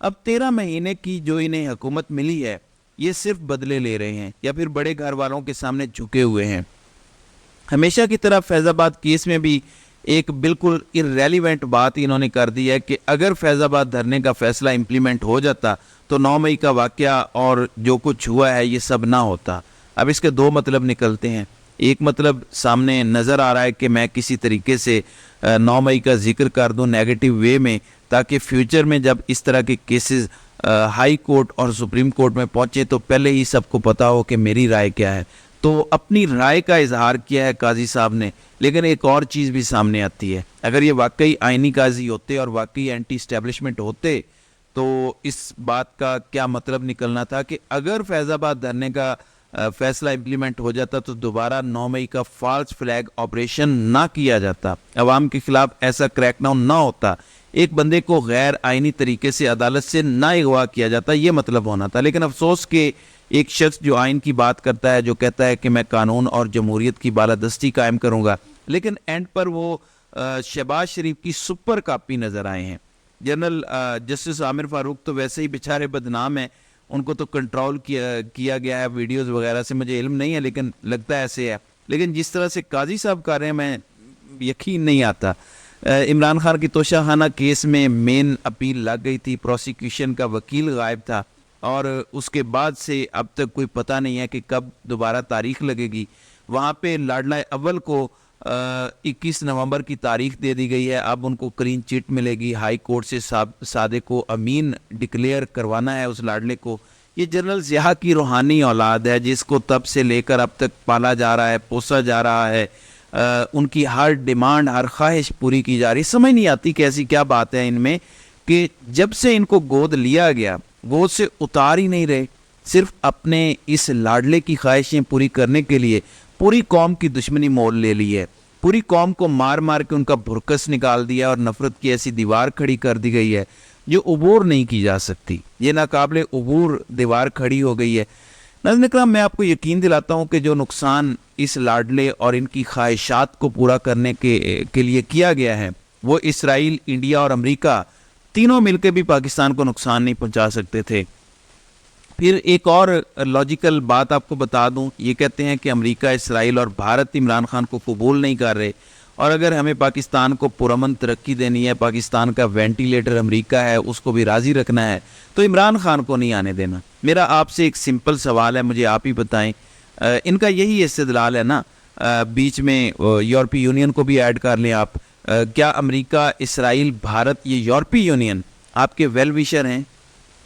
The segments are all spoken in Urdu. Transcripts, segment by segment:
اب 13 مہینے کی جو انہیں حکومت ملی ہے یہ صرف بدلے لے رہے ہیں یا پھر بڑے گھر والوں کے سامنے جھکے ہوئے ہیں. ہمیشہ کی طرح فیض آباد کیس میں بھی ایک بالکل irrelevant بات انہوں نے کر دی ہے کہ اگر فیض آباد دھرنے کا فیصلہ امپلیمنٹ ہو جاتا تو 9 مئی کا واقعہ اور جو کچھ ہوا ہے یہ سب نہ ہوتا. اب اس کے دو مطلب نکلتے ہیں. ایک مطلب سامنے نظر آ رہا ہے کہ میں کسی طریقے سے 9 مئی کا ذکر کر دوں نیگیٹو وے میں, تاکہ فیوچر میں جب اس طرح کے کیسز ہائی کورٹ اور سپریم کورٹ میں پہنچے تو پہلے ہی سب کو پتا ہو کہ میری رائے کیا ہے. تو اپنی رائے کا اظہار کیا ہے قاضی صاحب نے, لیکن ایک اور چیز بھی سامنے آتی ہے. اگر یہ واقعی آئینی قاضی ہوتے اور واقعی اینٹی اسٹیبلشمنٹ ہوتے تو اس بات کا کیا مطلب نکلنا تھا کہ اگر فیض آباد دھرنے کا فیصلہ امپلیمنٹ ہو جاتا تو دوبارہ 9 مئی کا فالس فلیگ آپریشن نہ کیا جاتا, عوام کے خلاف ایسا کریک ڈاؤن نہ ہوتا, ایک بندے کو غیر آئینی طریقے سے عدالت سے نہ اغوا کیا جاتا, یہ مطلب ہونا تھا. لیکن افسوس کہ ایک شخص جو آئین کی بات کرتا ہے, جو کہتا ہے کہ میں قانون اور جمہوریت کی بالادستی قائم کروں گا, لیکن اینڈ پر وہ شہباز شریف کی سپر کاپی نظر آئے ہیں. جنرل جسٹس عامر فاروق تو ویسے ہی بیچارے بدنام ہیں, ان کو تو کنٹرول کیا گیا ہے ویڈیوز وغیرہ سے, مجھے علم نہیں ہے لیکن لگتا ہے ایسے ہے. لیکن جس طرح سے قاضی صاحب کر رہے ہیں میں یقین نہیں آتا. عمران خان کی توشہ خانہ کیس میں مین اپیل لگ گئی تھی, پروسیکیوشن کا وکیل غائب تھا اور اس کے بعد سے اب تک کوئی پتہ نہیں ہے کہ کب دوبارہ تاریخ لگے گی. وہاں پہ لاڈلہ اول کو 21 نومبر کی تاریخ دے دی گئی ہے. اب ان کو کلین چٹ ملے گی, ہائی کورٹ سے صادق کو امین ڈکلیئر کروانا ہے اس لاڈلے کو. یہ جنرل ضیاء کی روحانی اولاد ہے جس کو تب سے لے کر اب تک پالا جا رہا ہے, پوسا جا رہا ہے, ان کی ہر ڈیمانڈ ہر خواہش پوری کی جا رہی. سمجھ نہیں آتی کہ ایسی کیا بات ہے ان میں کہ جب سے ان کو گود لیا گیا گود سے اتار ہی نہیں رہے, صرف اپنے اس لاڈلے کی خواہشیں پوری کرنے کے لیے پوری قوم کی دشمنی مول لے لی ہے. پوری قوم کو مار مار کے ان کا بھرکس نکال دیا اور نفرت کی ایسی دیوار کھڑی کر دی گئی ہے جو عبور نہیں کی جا سکتی. یہ ناقابل عبور دیوار کھڑی ہو گئی ہے. ناظرین اکرام, میں آپ کو یقین دلاتا ہوں کہ جو نقصان اس لاڈلے اور ان کی خواہشات کو پورا کرنے کے لیے کیا گیا ہے وہ اسرائیل, انڈیا اور امریکہ تینوں مل کے بھی پاکستان کو نقصان نہیں پہنچا سکتے تھے. پھر ایک اور لاجیکل بات آپ کو بتا دوں, یہ کہتے ہیں کہ امریکہ, اسرائیل اور بھارت عمران خان کو قبول نہیں کر رہے, اور اگر ہمیں پاکستان کو پرامن ترقی دینی ہے, پاکستان کا وینٹیلیٹر امریکہ ہے اس کو بھی راضی رکھنا ہے, تو عمران خان کو نہیں آنے دینا. میرا آپ سے ایک سمپل سوال ہے, مجھے آپ ہی بتائیں. ان کا یہی استدلال ہے نا, بیچ میں یورپی یونین کو بھی ایڈ کر لیں آپ. کیا امریکہ, اسرائیل, بھارت, یہ یورپی یونین آپ کے ویل ویشر ہیں؟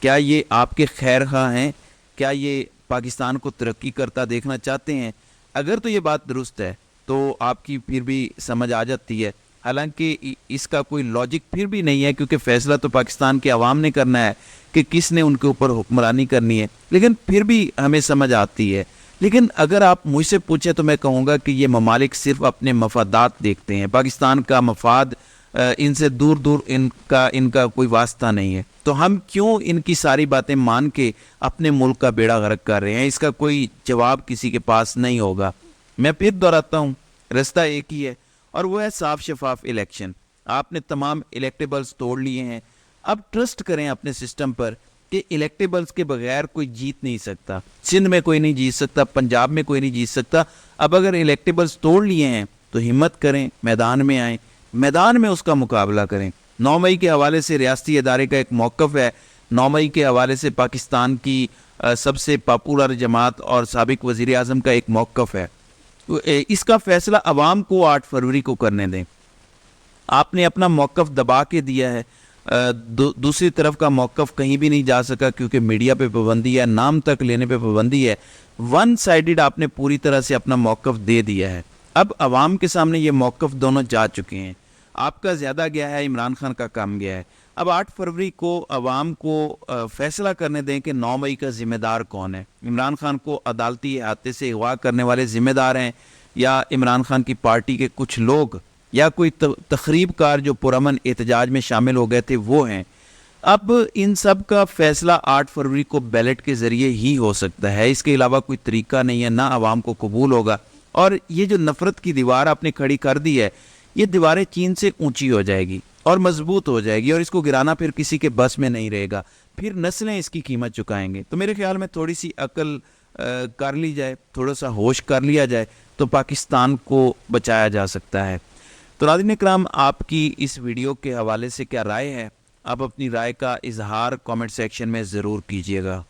کیا یہ آپ کے خیر خواہ ہیں؟ کیا یہ پاکستان کو ترقی کرتا دیکھنا چاہتے ہیں؟ اگر تو یہ بات درست ہے تو آپ کی پھر بھی سمجھ آ جاتی ہے. حالانکہ اس کا کوئی لاجک پھر بھی نہیں ہے, کیونکہ فیصلہ تو پاکستان کے عوام نے کرنا ہے کہ کس نے ان کے اوپر حکمرانی کرنی ہے, لیکن پھر بھی ہمیں سمجھ آتی ہے. لیکن اگر آپ مجھ سے پوچھیں تو میں کہوں گا کہ یہ ممالک صرف اپنے مفادات دیکھتے ہیں. پاکستان کا مفاد ان سے دور دور ان کا کوئی واسطہ نہیں ہے. تو ہم کیوں ان کی ساری باتیں مان کے اپنے ملک کا بیڑا غرق کر رہے ہیں؟ اس کا کوئی جواب کسی کے پاس نہیں ہوگا. میں پھر دہراتا ہوں, رستہ ایک ہی ہے اور وہ ہے صاف شفاف الیکشن. آپ نے تمام الیکٹیبلز توڑ لیے ہیں, اب ٹرسٹ کریں اپنے سسٹم پر کہ الیکٹیبلز کے بغیر کوئی جیت نہیں سکتا. سندھ میں کوئی نہیں جیت سکتا, پنجاب میں کوئی نہیں جیت سکتا. اب اگر الیکٹیبلز توڑ لیے ہیں تو ہمت کریں, میدان میں آئیں, میدان میں اس کا مقابلہ کریں. 9 مئی کے حوالے سے ریاستی ادارے کا ایک موقف ہے. 9 مئی کے حوالے سے پاکستان کی سب سے پاپولر جماعت اور سابق وزیر اعظم کا ایک موقف ہے. اس کا فیصلہ عوام کو 8 فروری کو کرنے دیں. آپ نے اپنا موقف دبا کے دیا ہے. دوسری طرف کا موقف کہیں بھی نہیں جا سکا کیونکہ میڈیا پہ پابندی ہے, نام تک لینے پہ پابندی ہے. ون سائیڈڈ آپ نے پوری طرح سے اپنا موقف دے دیا ہے. اب عوام کے سامنے یہ موقف دونوں جا چکے ہیں. آپ کا زیادہ گیا ہے, عمران خان کا کم گیا ہے. اب 8 فروری کو عوام کو فیصلہ کرنے دیں کہ 9 مئی کا ذمہ دار کون ہے. عمران خان کو عدالتی احاطے سے اغوا کرنے والے ذمہ دار ہیں, یا عمران خان کی پارٹی کے کچھ لوگ, یا کوئی تخریب کار جو پرامن احتجاج میں شامل ہو گئے تھے وہ ہیں. اب ان سب کا فیصلہ 8 فروری کو بیلٹ کے ذریعے ہی ہو سکتا ہے. اس کے علاوہ کوئی طریقہ نہیں ہے, نہ عوام کو قبول ہوگا. اور یہ جو نفرت کی دیوار آپ نے کھڑی کر دی ہے, یہ دیواریں چین سے اونچی ہو جائے گی اور مضبوط ہو جائے گی, اور اس کو گرانا پھر کسی کے بس میں نہیں رہے گا. پھر نسلیں اس کی قیمت چکائیں گے. تو میرے خیال میں تھوڑی سی عقل کر لی جائے, تھوڑا سا ہوش کر لیا جائے تو پاکستان کو بچایا جا سکتا ہے. تو ناظرین کرام, آپ کی اس ویڈیو کے حوالے سے کیا رائے ہے؟ آپ اپنی رائے کا اظہار کامنٹ سیکشن میں ضرور کیجیے گا.